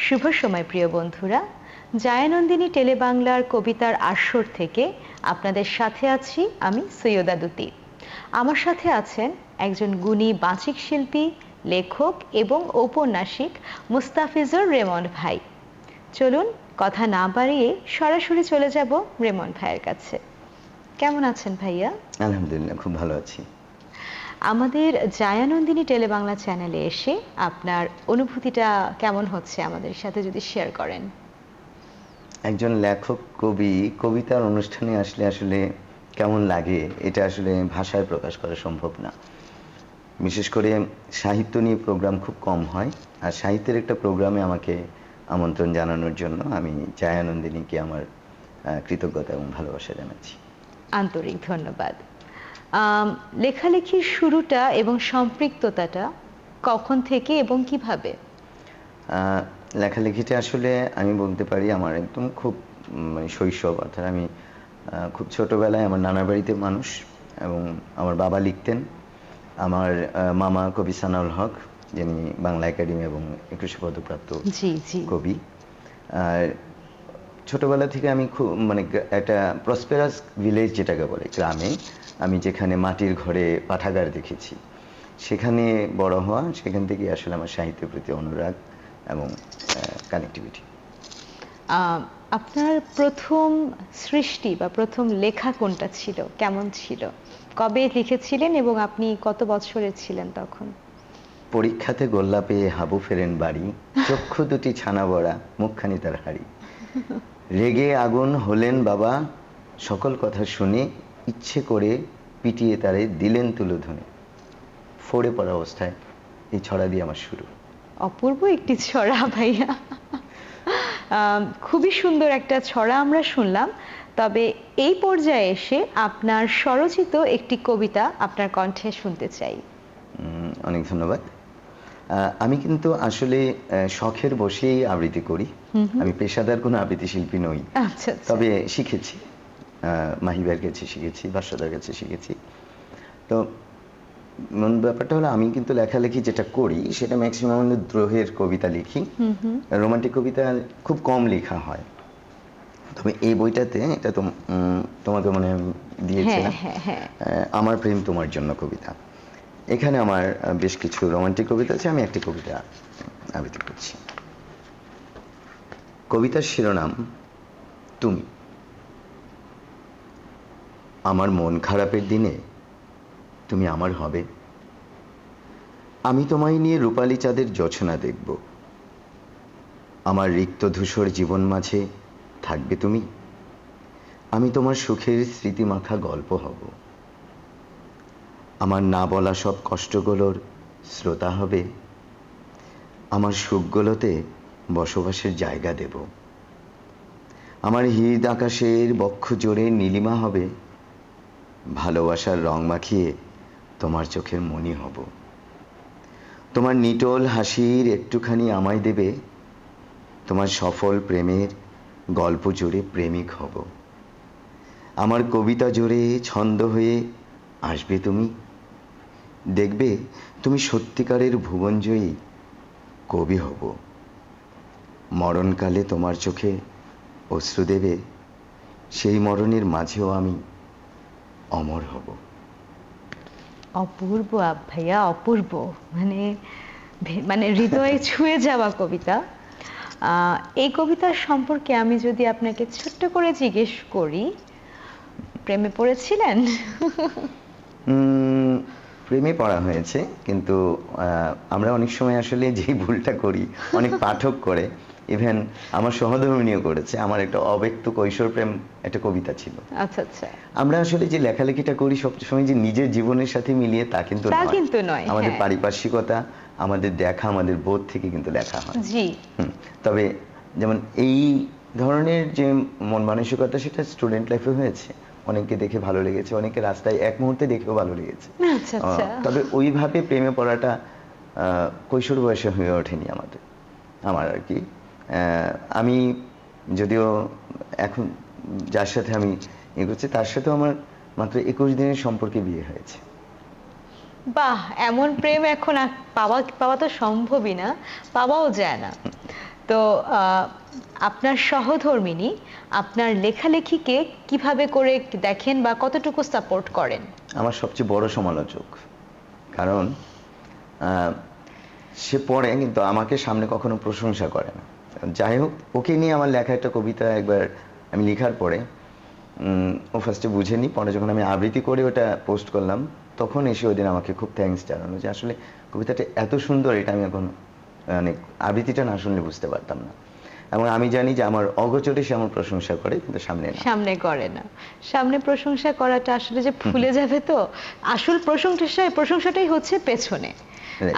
শুভ সময় প্রিয় বন্ধুরা, জায়ানন্দিনী টেলিবাংলার কবিতার আসর থেকে আপনাদের সাথে আছি আমি সৈয়দা দুতি। আমার সাথে আছেন একজন গুণী বাচিক শিল্পী, লেখক এবং ঔপন্যাসিক মুস্তাফিজুর রেমন্ড ভাই। চলুন কথা না বাড়িয়ে সরাসরি চলে যাব রেমন্ড ভাইয়ের কাছে। কেমন আছেন ভাইয়া? আলহামদুলিল্লাহ, খুব ভালো আছি। আমাদের জায়ানন্দিনী টেলিবাংলা চ্যানেলে এসে আপনার অনুভূতিটা কেমন হচ্ছে আমাদের সাথে যদি শেয়ার করেন। একজন লেখক, কবি, কবিতার অনুষ্ঠানে আসলে আসলে কেমন লাগে এটা আসলে ভাষায় প্রকাশ করা সম্ভব না। বিশেষ করে সাহিত্য নিয়ে প্রোগ্রাম খুব কম হয়, আর সাহিত্যের একটা প্রোগ্রামে আমাকে আমন্ত্রণ জানানোর জন্য আমি জায়ানন্দিনীকে আমার কৃতজ্ঞতা এবং ভালোবাসা জানাচ্ছি। আন্তরিক ধন্যবাদ। লেখালেখির শুরুটা এবং সম্পৃক্ততাটা কখন থেকে এবং কিভাবে? লেখালেখিটা আসলে আমি বলতে পারি আমার একদম খুব শৈশব, অর্থাৎ আমি খুব ছোটবেলায় আমার নানার বাড়িতে মানুষ, এবং আমার বাবা লিখতেন। আমার মামা কবি সানাউল হক, যিনি বাংলা একাডেমি এবং 21 পদকপ্রাপ্ত কবি। আর ছোটবেলা থেকে আমি খুব একটা প্রসপেরাস ভিলেজ যেটাকে বলে, গ্রামে আমি যেখানে মাটির ঘরে পাঠাগার দেখেছি, সেখানে বড় হওয়া, সেখান থেকে আসলে আমার সাহিত্যের প্রতি অনুরাগ এবং কানেক্টিভিটি। আপনার প্রথম সৃষ্টি বা প্রথম লেখা কোনটা ছিল, কেমন ছিল, কবে লিখেছিলেন এবং আপনি কত বছরের ছিলেন তখন? পরীক্ষাতে গোল্লা পেয়ে হাবু ফেরেন বাড়ি, চক্ষু দুটি ছানা বড়া, মুখখানি তার হাড়ি। রেগে আগুন হলেন বাবা, সকল কথা শুনে ইচ্ছে করে পিটিয়ে তারে দিলেন তুলোধনে। ফোড়ে পড়া অবস্থায় এই ছড়া দিয়ে আমার শুরু। অপূর্ব একটি ছড়া ভাইয়া, খুবই সুন্দর একটা ছড়া আমরা শুনলাম। তবে এই পর্যায়ে এসে আপনার স্বরচিত একটি কবিতা আপনার কণ্ঠে শুনতে চাই। অনেক ধন্যবাদ। আমি কিন্তু আসলে শখের বসেই আবৃত্তি করি। আমি পেশাদার কোনো আবৃত্তি শিল্পী নই। আচ্ছা, তবে শিখেছি, মাহিবার কাছে শিখেছি, বাসাদার কাছে শিখেছি। তো ব্যাপারটা হলো, আমি কিন্তু লেখালেখি যেটা করি সেটা ম্যাক্সিমাম দ্রোহের কবিতা লিখি। রোমান্টিক কবিতা খুব কম লেখা হয়। তবে এই বইটাতে, এটা তো তোমাকে মনে দিয়েছিলাম, আমার প্রেম তোমার জন্য কবিতা। এখানে আমার বেশ কিছু রোমান্টিক কবিতা আছে, আমি একটি কবিতা আবৃত্তি করছি। কবিতার শিরোনাম তুমি। আমার মন খারাপের দিনে তুমি আমার হবে। আমি তোমায় নিয়ে রূপালী চাঁদের জোছনা দেখব। আমার রিক্ত ধূসর জীবন মাঝে থাকবে তুমি। আমি তোমার সুখের স্মৃতিমাখা গল্প হব। আমার না বলা সব কষ্টগুলোর শ্রোতা হবে। আমার সুখগুলোতে বসবাসের জায়গা দেব। আমার হৃদ আকাশের বক্ষ জোরে নীলিমা হবে। ভালোবাসার রং মাখিয়ে তোমার চোখের মণি হব। তোমার নিটোল হাসির একটুখানি আমায় দেবে। তোমার সফল প্রেমের গল্প জুড়ে প্রেমিক হব। আমার কবিতা জুড়ে ছন্দ হয়ে আসবে তুমি। দেখবে তুমি সত্যিকারের ভুবনজয়ী কবি হব। মরণকালে তোমার চোখে অশ্রু দেবে। সেই মরণের মাঝেও আমি অমর হব। অপূর্ব ভাইয়া, অপূর্ব, মানে হৃদয়ে ছুঁয়ে যাওয়া কবিতা। এই কবিতার সম্পর্কে আমি যদি আপনাকে ছোট্ট করে জিজ্ঞেস করি, প্রেমে পড়েছিলেন? প্রেমে পড়া হয়েছে, কিন্তু আমরা অনেক সময় আসলে যেই ভুলটা করি, অনেক পাঠক করে, ইভেন আমার সহধর্মিণীও করেছে। আমার একটা অব্যক্ত কৈশোর প্রেম একটা কবিতা ছিল। আচ্ছা আচ্ছা। আমরা আসলে যে লেখালেখিটা করি সবসময় যে নিজের জীবনের সাথে মিলিয়ে তা কিন্তু নয়। আমাদের পারিপার্শ্বিকতা, আমাদের দেখা, আমাদের বোধ থেকে কিন্তু লেখা হয়। জি। তবে যেমন এই ধরনের যে মন মানসিকতা, সেটা স্টুডেন্ট লাইফে হয়েছে। অনেকে দেখে ভালো লেগেছে, অনেকে রাস্তায় এক মুহূর্তে দেখেও ভালো লেগেছে। তবে ওইভাবে প্রেমে পড়াটা কৈশোর বয়সে হয়ে ওঠেনি আমার আর কি। আমি যদিও এখন যার সাথে আমি এগোচ্ছি, তার সাথেও আমার মাত্র 21 দিনের সম্পর্কে বিয়ে হয়েছে। বাহ, এমন প্রেম এখন পাওয়া তো সম্ভবই না, পাওয়াও যায় না। তো আপনার সহধর্মিণী আপনার লেখালেখিকে কিভাবে করে দেখেন বা কতটুকু সাপোর্ট করেন? আমার সবচেয়ে বড় সমালোচক, কারণ সে পড়ে কিন্তু আমাকে সামনে কখনো প্রশংসা করে না। যাই হোক, ওকে নিয়ে আমার লেখা একটা কবিতা একবার আমি লেখার পরে ও ফার্স্টে বুঝেনি, পরে যখন আমি আবৃত্তি করে ওটা পোস্ট করলাম তখন এসে ওই দিন আমাকে খুব থ্যাঙ্কস জানানো যে আসলে কবিতাটা এত সুন্দর, এটা আমি এখন মানে আবৃত্তিটা না শুনলে বুঝতে পারতাম না। এবং আমি জানি যে আমার অগোচরে সে আমার প্রশংসা করে, কিন্তু সামনে না। সামনে করে না। সামনে প্রশংসা করাটা আসলে যে ভুলে যাবে, তো আসল প্রশংসাটাই হচ্ছে পেছনে,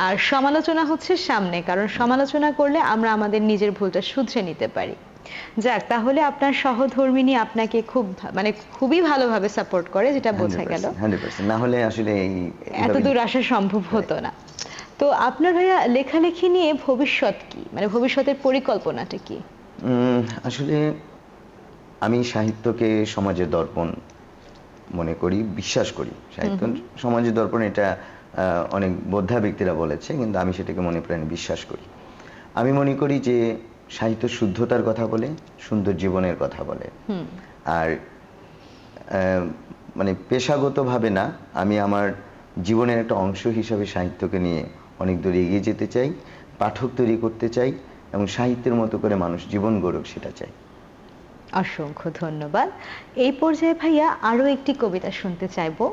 আর সমালোচনা হচ্ছে সামনে, কারণ সমালোচনা করলে আমরা আমাদের নিজের ভুলটা শুধরে নিতে পারি। যাক, তাহলে আপনার সহধর্মিণী আপনাকে খুবই ভালোভাবে সাপোর্ট করে, যেটা বোঝা গেল। 100%, না হলে আসলে এত দূর আসা সম্ভব হতো না। তো আপনার ভাইয়া লেখালেখি নিয়ে ভবিষ্যৎ কি, ভবিষ্যতের পরিকল্পনাটা কি? আসলে আমি সাহিত্যকে সমাজের দর্পণ মনে করি, বিশ্বাস করি। সাহিত্য সমাজের দর্পণ, এটা অনেক বোদ্ধা ব্যক্তিরা বলেছে, কিন্তু আমি সেটাকে মনে প্রাণে বিশ্বাস করি। আমি মনে করি যে সাহিত্য শুদ্ধতার কথা বলে, সুন্দর জীবনের কথা বলে। আর পেশাগতভাবে না, আমি আমার জীবনের একটা অংশ হিসাবে সাহিত্যকে নিয়ে অনেক দূর এগিয়ে যেতে চাই, পাঠক তৈরি করতে চাই, এবং সাহিত্যের মতো করে মানুষ জীবন গড়ুক সেটা চাই। অসংখ্য ধন্যবাদ। এই পর্যায়ে ভাইয়া আরো একটি কবিতা শুনতে চাইবো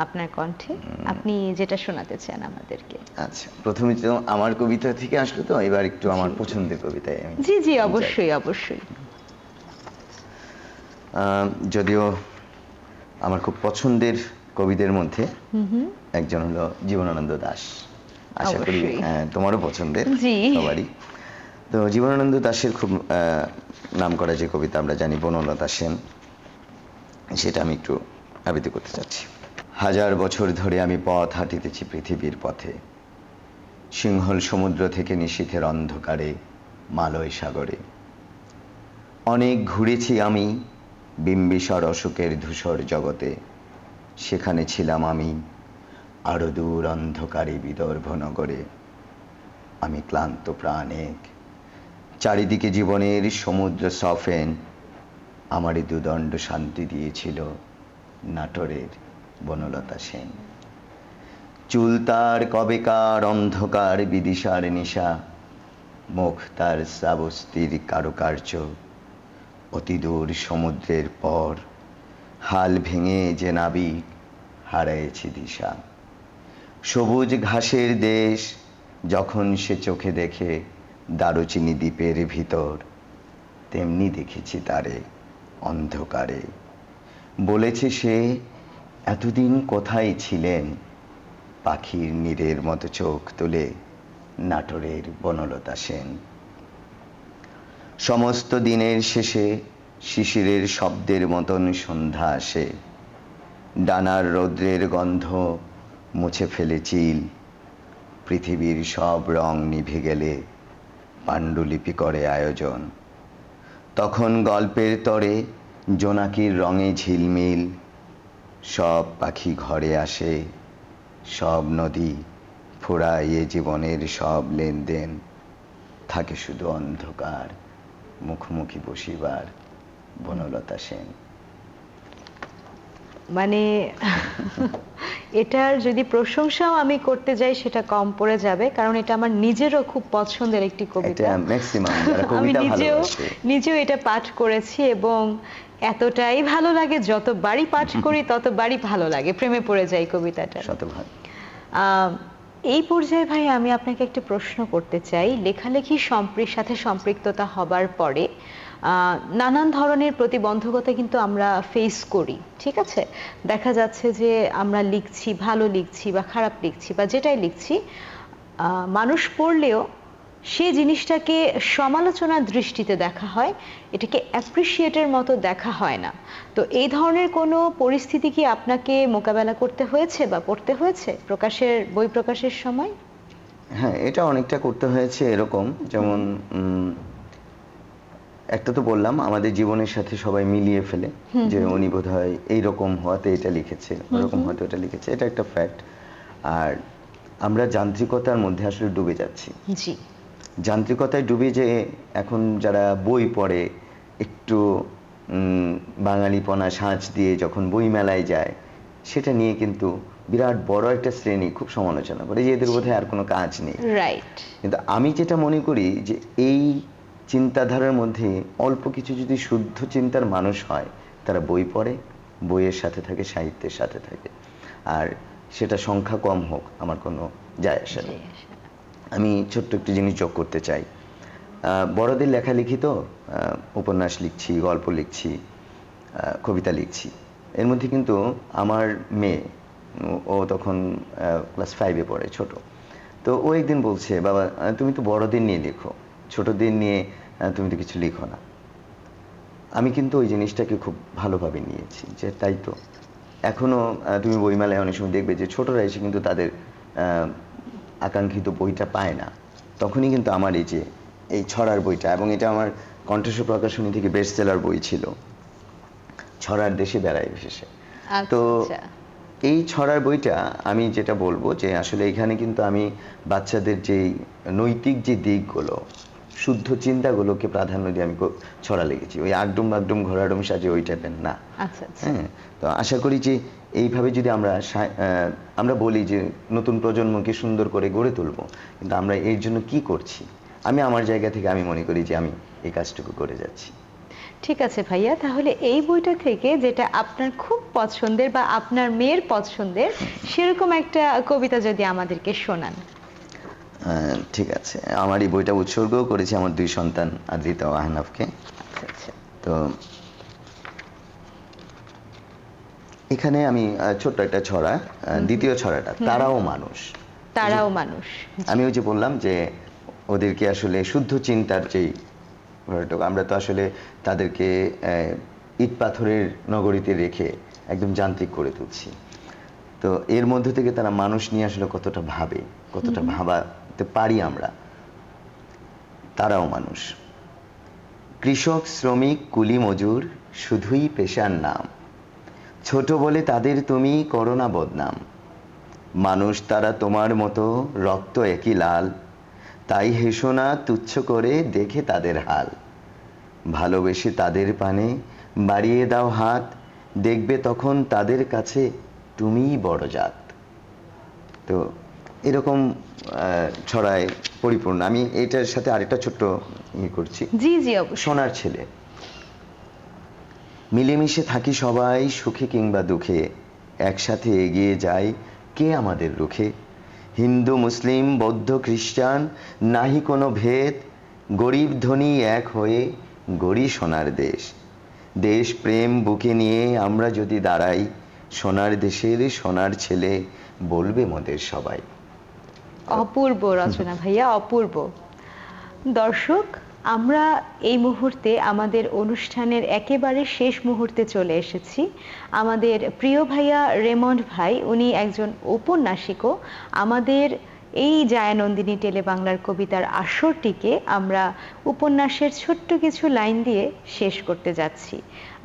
আপনার কণ্ঠে, আপনি যেটা শোনাতে চান আমাদেরকে। আচ্ছা, প্রথমে তো আমার কবিতা থেকে আসলো, তো এবার একটু আমার পছন্দের কবিতায় আমি জি জি, অবশ্যই অবশ্যই। যদিও আমার খুব পছন্দের কবিদের মধ্যে একজন হলো জীবনানন্দ দাশ। আশা করি তোমারও পছন্দের, সবারই। তো জীবনানন্দ দাশের খুব নামকরা যে কবিতা আমরা জানি, বনলতা সেন, সেটা আমি একটু আবৃত্তি করতে চাচ্ছি। হাজার বছর ধরে আমি পথ হাঁটিতেছি পৃথিবীর পথে, সিংহল সমুদ্র থেকে নিশীথের অন্ধকারে মালয় সাগরে। অনেক ঘুরেছি আমি বিম্বিসার অশোকের ধূসর জগতে, সেখানে ছিলাম আমি আরো দূর অন্ধকারে বিদর্ভ নগরে। আমি ক্লান্ত প্রাণেক, চারিদিকে জীবনের সমুদ্র সফেন, আমারই দুদণ্ড শান্তি দিয়েছিল নাটোরের বনলতা সেন। চুল তার কবেকার অন্ধকার বিদিশার নিশা, মুখ তার শ্রাবস্তির কারুকার্য, অতি দূর সমুদ্রের পর হাল ভেঙে যে নাবিক হারায়েছি দিশা। সবুজ ঘাসের দেশ যখন সে চোখে দেখে দারুচিনি দ্বীপের ভিতর, তেমনি দেখেছি তারে অন্ধকারে। বলেছে সে, এতদিন কোথায় ছিলেন, পাখির নীড়ের মতো চোখ তুলে নাটোরের বনলতা সেন। সমস্ত দিনের শেষে শিশিরের শব্দের মতন সন্ধ্যা আসে, ডানার রৌদ্রের গন্ধ মুছে ফেলে চিল, পৃথিবীর সব রং নিভে গেলে পাণ্ডুলিপি করে আয়োজন। তখন গল্পের তরে জোনাকির রঙে ঝিলমিল, সব পাখি ঘরে আসে, সব নদী ফুরাইয়ে জীবনের সব লেনদেন, থাকে শুধু অন্ধকার মুখোমুখি বসিবার বনলতা সেন। এটার যদি প্রশংসাও আমি করতে যাই সেটা কম পড়ে যাবে, কারণ এটা আমার নিজেরও খুব পছন্দের একটি কবিতা। আমি নিজেও এটা পাঠ করেছি, এবং এতটাই ভালো লাগে, যতবারই পাঠ করি ততবারই ভালো লাগে, প্রেমে পড়ে যাই কবিতাটা। এই পর্যায়ে ভাই আমি আপনাকে একটা প্রশ্ন করতে চাই। লেখালেখির সাথে সম্পৃক্ততা হবার পরে নানান ধরনের প্রতিবন্ধকতা কিন্তু আমরা ফেস করি, ঠিক আছে? দেখা যাচ্ছে যে আমরা লিখছি, ভালো লিখছি বা খারাপ লিখছি বা যেটাই লিখছি, মানুষ পড়লেও সে জিনিসটাকে সমালোচনার দৃষ্টিতে দেখা হয়, এটাকে অ্যাপ্রিসিয়েটের মতো দেখা হয় না। তো এই ধরনের কোনো পরিস্থিতি কি আপনাকে মোকাবেলা করতে হয়েছে বা পড়তে হয়েছে বই প্রকাশের সময়? হ্যাঁ, এটা অনেকটা করতে হয়েছে। এরকম যেমন একটা তো বললাম, আমাদের জীবনের সাথে সবাই মিলিয়ে ফেলে যে উনি বোধহয় এইরকম হওয়াতে এটা লিখেছে, ওরকম হয়তো এটা লিখেছে, এটা একটা ফ্যাক্ট। আর আমরা যান্ত্রিকতার মধ্যে আসলে ডুবে যাচ্ছি। জি। যান্ত্রিকতায় ডুবে যে এখন যারা বই পড়ে একটু বাঙালিপনা সাজ দিয়ে যখন বই মেলায় যায়, সেটা নিয়ে কিন্তু বিরাট বড় একটা শ্রেণী খুব সমালোচনা করে যে এদের বোধহয় আর কোনো কাজ নেই। রাইট। কিন্তু আমি যেটা মনে করি যে এই চিন্তাধারার মধ্যে অল্প কিছু যদি শুদ্ধ চিন্তার মানুষ হয়, তারা বই পড়ে, বইয়ের সাথে থাকে, সাহিত্যের সাথে থাকে, আর সেটা সংখ্যা কম হোক আমার কোনো যায় আসে না। আমি ছোট্ট একটি জিনিস যোগ করতে চাই। বড়দের লেখালেখি তো, উপন্যাস লিখছি, গল্প লিখছি, কবিতা লিখছি। এর মধ্যে কিন্তু আমার মেয়ে, ও তখন ক্লাস 5-এ পড়ে, ছোট। তো ও একদিন বলছে, বাবা তুমি তো বড়দের নিয়ে লেখো, ছোটদের নিয়ে তুমি তো কিছু লিখো না। আমি কিন্তু ওই জিনিসটাকে খুব ভালোভাবে নিয়েছি, যে তাই তো এখনো তুমি বইমেলায় অনেক সময় দেখবে যে ছোটরা এসে কিন্তু তাদের আকাঙ্ক্ষিত বইটা পায় না। তখনই কিন্তু আমার এই ছড়ার বইটা, এবং এটা আমার কণ্ঠস্বর প্রকাশনী থেকে বেস্ট সেলার বই ছিল, ছড়ার দেশে বেড়ায় বিশেষে। তো এই ছড়ার বইটা আমি যেটা বলবো যে আসলে এখানে কিন্তু আমি বাচ্চাদের যে নৈতিক যে দিকগুলো, শুদ্ধ চিন্তাগুলোকে প্রাধান্য দিয়ে আমি ছড়া লিখেছি। ওই আগডুম বাগডুম ঘোড়াডুম সাজে ওই টাইপের না। হ্যাঁ, তো আশা করি যে এইভাবে যদি আমরা বলি যে নতুন প্রজন্মকে সুন্দর করে গড়ে তুলবো, কিন্তু আমরা এর জন্য কি করছি? আমি আমার জায়গা থেকে আমি মনে করি যে আমি এই কাজটুকু করে যাচ্ছি। ঠিক আছে ভাইয়া, তাহলে এই বইটা থেকে যেটা আপনার খুব পছন্দের বা আপনার মেয়ের পছন্দের সেরকম একটা কবিতা যদি আমাদেরকে শোনান। ঠিক আছে, আমার এই বইটা উৎসর্গ করেছি আমার 2 সন্তান আদ্রিতা ও আহনাফকে। তো এখানে আমি ছোট্ট একটা ছড়া, দ্বিতীয় ছড়াটা, তারাও মানুষ। তারাও মানুষ। আমি ওই যে বললাম যে ওদেরকে আসলে শুদ্ধ চিন্তার যেই, আমরা তো আসলে তাদেরকে ইট পাথরের নগরীতে রেখে একদম যান্ত্রিক করে তুলছি। তো এর মধ্যে থেকে তারা মানুষ নিয়ে আসলে কতটা ভাবে, কতটা ভাবাতে পারি আমরা। তারাও মানুষ। কৃষক, শ্রমিক, কুলি, মজুর শুধুই পেশার নাম, ছোট বলে তাদের তুমি করো না বদনাম। মানুষ তারা তোমার মতো, রক্ত একই লাল, তাই হেসো না তুচ্ছ করে দেখে তাদের হাল। ভালোবেসে তাদের পানে বাড়িয়ে দাও হাত, দেখবে তখন তাদের কাছে তুমিই বড় জাত। তো এরকম ছড়ায় পরিপূর্ণ। আমি এটার সাথে আরেকটা ছোট্ট করছি। জি জি, অবশ্যই। সোনার ছেলে। মিলেমিশে থাকি সবাই, সুখে কিংবা দুঃখে, একসাথে এগিয়ে যাই কে আমাদের রুখে। হিন্দু, মুসলিম, বৌদ্ধ, খ্রিস্টান নাহি কোনো ভেদ, গরিব ধনী এক হয়ে গড়ি সোনার দেশ। দেশ প্রেম বুকে নিয়ে আমরা যদি দাঁড়াই, সোনার দেশের সোনার ছেলে বলবে মোদের সবাই। অপূর্ব রচনা ভাইয়া, অপূর্ব। দর্শক, আমরা এই মুহূর্তে আমাদের অনুষ্ঠানের একেবারে শেষ মুহূর্তে চলে এসেছি। আমাদের প্রিয় ভাইয়া রেমন্ড ভাই, উনি একজন ঔপন্যাসিকও। আমাদের এই জায়ানন্দিনী টেলিবাংলার কবিতার আসরটিকে আমরা উপন্যাসের ছোট্ট কিছু লাইন দিয়ে শেষ করতে যাচ্ছি।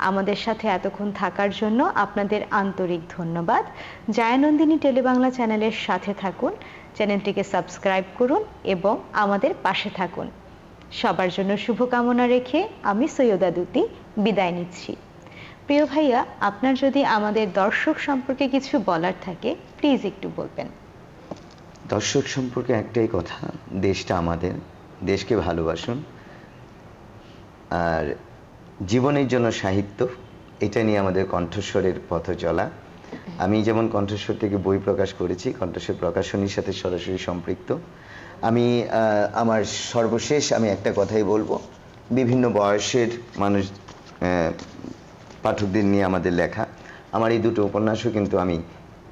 আমাদের সাথে এতক্ষণ থাকার জন্য আপনাদের আন্তরিক ধন্যবাদ। জায়ানন্দিনী টেলিবাংলা চ্যানেলের সাথে থাকুন, চ্যানেলটিকে সাবস্ক্রাইব করুন এবং আমাদের পাশে থাকুন। সবার জন্য শুভকামনা রেখে আমি সৈয়দা দ্যুতি বিদায় নিচ্ছি। প্রিয় ভাইয়া, আপনার যদি আমাদের দর্শক সম্পর্কে কিছু বলার থাকে প্লিজ একটু বলবেন। দর্শক সম্পর্কে একটাই কথা, দেশটা আমাদের, দেশকে ভালোবাসুন, আর জীবনের জন্য সাহিত্য, এটা নিয়ে আমাদের কণ্ঠস্বরের পথ চলা। আমি যেমন কণ্ঠস্বর থেকে বই প্রকাশ করেছি, কণ্ঠস্বর প্রকাশনীর সাথে সরাসরি সম্পৃক্ত। আমি আমার সর্বশেষ আমি একটা কথাই বলবো, বিভিন্ন বয়সের মানুষ, পাঠকদের নিয়ে আমাদের লেখা। আমার এই 2টো উপন্যাসও কিন্তু আমি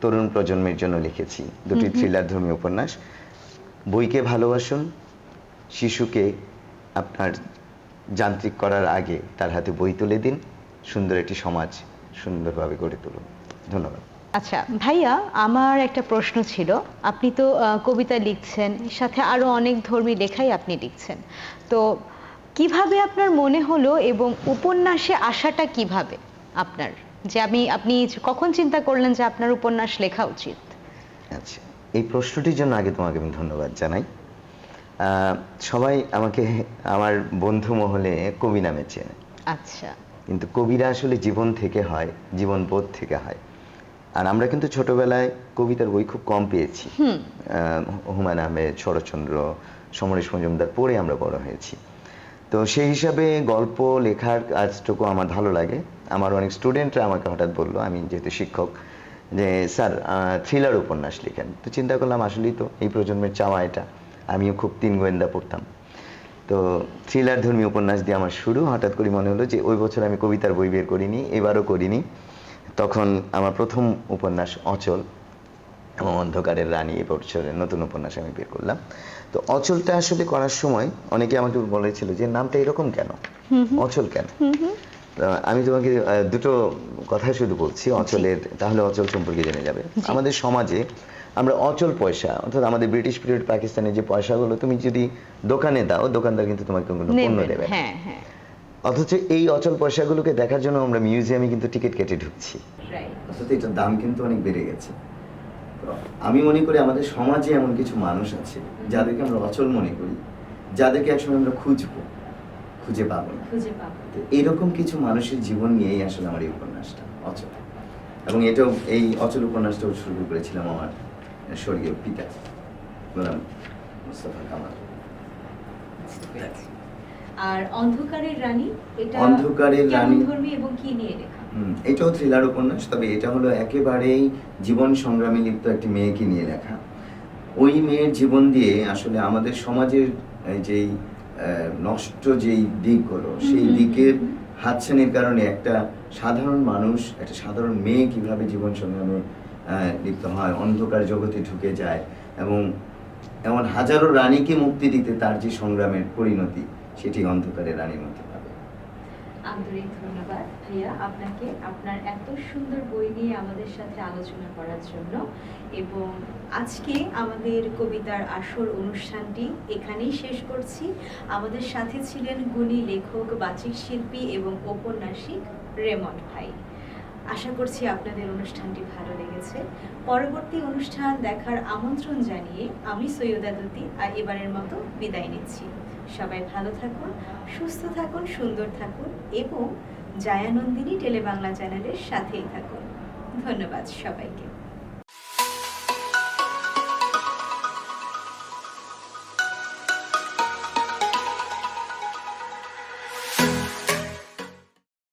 তরুণ প্রজন্মের জন্য লিখেছি, 2টি থ্রিলার ধর্মী উপন্যাস। বইকে ভালোবাসুন, শিশুকে আপনার যান্ত্রিক করার আগে তার হাতে বই তুলে দিন, সুন্দর একটি সমাজ সুন্দরভাবে গড়ে তুলুন। ধন্যবাদ। আচ্ছা ভাইয়া, আমার একটা প্রশ্ন ছিল। আপনি তো কবিতা লিখছেন, সাথে আরো অনেক ধর্মী লেখাই আপনি লিখছেন, তো কিভাবে আপনার মনে হলো এবং উপন্যাসে আসাটা কিভাবে আপনার, যে আপনি কখন চিন্তা করলেন যে আপনার উপন্যাস লেখা উচিত? আচ্ছা, এই প্রশ্নটির জন্য আগে তোমাকে আমি ধন্যবাদ জানাই। সবাই আমাকে আমার বন্ধু মহলে কবি নামে চেনে, আচ্ছা। কিন্তু কবিরা আসলে জীবন থেকে হয়, জীবন বোধ থেকে হয়। আর আমরা কিন্তু ছোটবেলায় কবিতার বই খুব কম পেয়েছি। হুমায়ুন আহমেদ, শরৎচন্দ্র, সমরেশ মজুমদার পড়ে আমরা বড় হয়েছি। তো সেই হিসাবে গল্প লেখার কাজটুকু আমার ভালো লাগে। আমার অনেক স্টুডেন্টরা আমাকে হঠাৎ বললো, আমি যেহেতু শিক্ষক, যে স্যার থ্রিলার উপন্যাস লিখেন। তো চিন্তা করলাম আসলেই তো এই প্রজন্মের চাওয়া এটা। আমিও খুব তিন গোয়েন্দা পড়তাম, তো থ্রিলার ধর্মী উপন্যাস দিয়ে আমার শুরু। হঠাৎ করে মনে হলো যে ওই বছর আমি কবিতার বই বের করিনি, এবারও করিনি। তখন আমার প্রথম উপন্যাস অচল এবং অন্ধকারের রানী এ বছরের নতুন উপন্যাস আমি বের করলাম। তো অচলটা আসলে করার সময় অনেকে আমাকে বলেছিল যে নামটা এরকম কেন, অচল কেন। আমি তোমাকে দুটো কথা শুধু বলছি অচলের, তাহলে অচল সম্পর্কে জেনে যাবে। আমাদের সমাজে আমরা অচল পয়সা, অর্থাৎ আমাদের ব্রিটিশ পিরিয়ড পাকিস্তানের যে পয়সাগুলো তুমি যদি দোকানে দাও, দোকানদার কিন্তু তোমাকে কোনো পণ্য দেবে না। অথচ এই অচল পয়সাগুলোকে দেখার জন্য আমরা মিউজিয়ামে কিন্তু টিকিট কেটে ঢুকছি, অথচ এটার দাম কিন্তু অনেক বেড়ে গেছে। আমি মনে করি আমাদের সমাজে এমন কিছু মানুষ আছে যাদেরকে আমরা অচল মনে করি, যাদেরকে একসময় আমরা খুঁজে পাবো না। তো এইরকম কিছু মানুষের জীবন নিয়েই আসলে আমার এই উপন্যাসটা অচল। এবং এটাও, এই অচল উপন্যাসটাও শুরু করেছিলাম আমার স্বর্গীয় পিতা গোলাম মুস্তাফা কামাল। আর অন্ধকারের রানী, এটা অন্ধকারের রানী ধর্মী এবং কি নিয়ে লেখা? এটাও থ্রিলার উপন্যাস, তবে এটা হলো একেবারেই জীবন সংগ্রামে লিপ্ত একটি মেয়েকে নিয়ে লেখা। ওই মেয়ের জীবন দিয়ে আসলে আমাদের সমাজের যেই নষ্ট যেই দিকগুলো, সেই দিকের হাতছানির কারণে একটা সাধারণ মানুষ, একটা সাধারণ মেয়ে কিভাবে জীবন সংগ্রামে লিপ্ত হয়, অন্ধকার জগতে ঢুকে যায়, এবং এমন হাজারো রানীকে মুক্তি দিতে তার যে সংগ্রামের পরিণতি, সেটি অন্ধকারের রানীর মধ্যে পাবে। আন্তরিক ধন্যবাদ ভাইয়া আপনাকে, আপনার এত সুন্দর বই নিয়ে আমাদের সাথে আলোচনা করার জন্য। এবং আজকে আমাদের কবিতার আসর অনুষ্ঠানটি এখানেই শেষ করছি। আমাদের সাথে ছিলেন গুণী লেখক, বাচিক শিল্পী এবং ঔপন্যাসিক রেমন্ড ভাই। আশা করছি আপনাদের অনুষ্ঠানটি ভালো লেগেছে। পরবর্তী অনুষ্ঠান দেখার আমন্ত্রণ জানিয়ে আমি সৈয়দা দুতি আর এবারের মতো বিদায় নিচ্ছি। সবাই ভালো থাকুন, সুস্থ থাকুন, সুন্দর থাকুন এবং জায়ানন্দিনী টেলিবাংলা চ্যানেলের সাথেই থাকুন। ধন্যবাদ সবাইকে।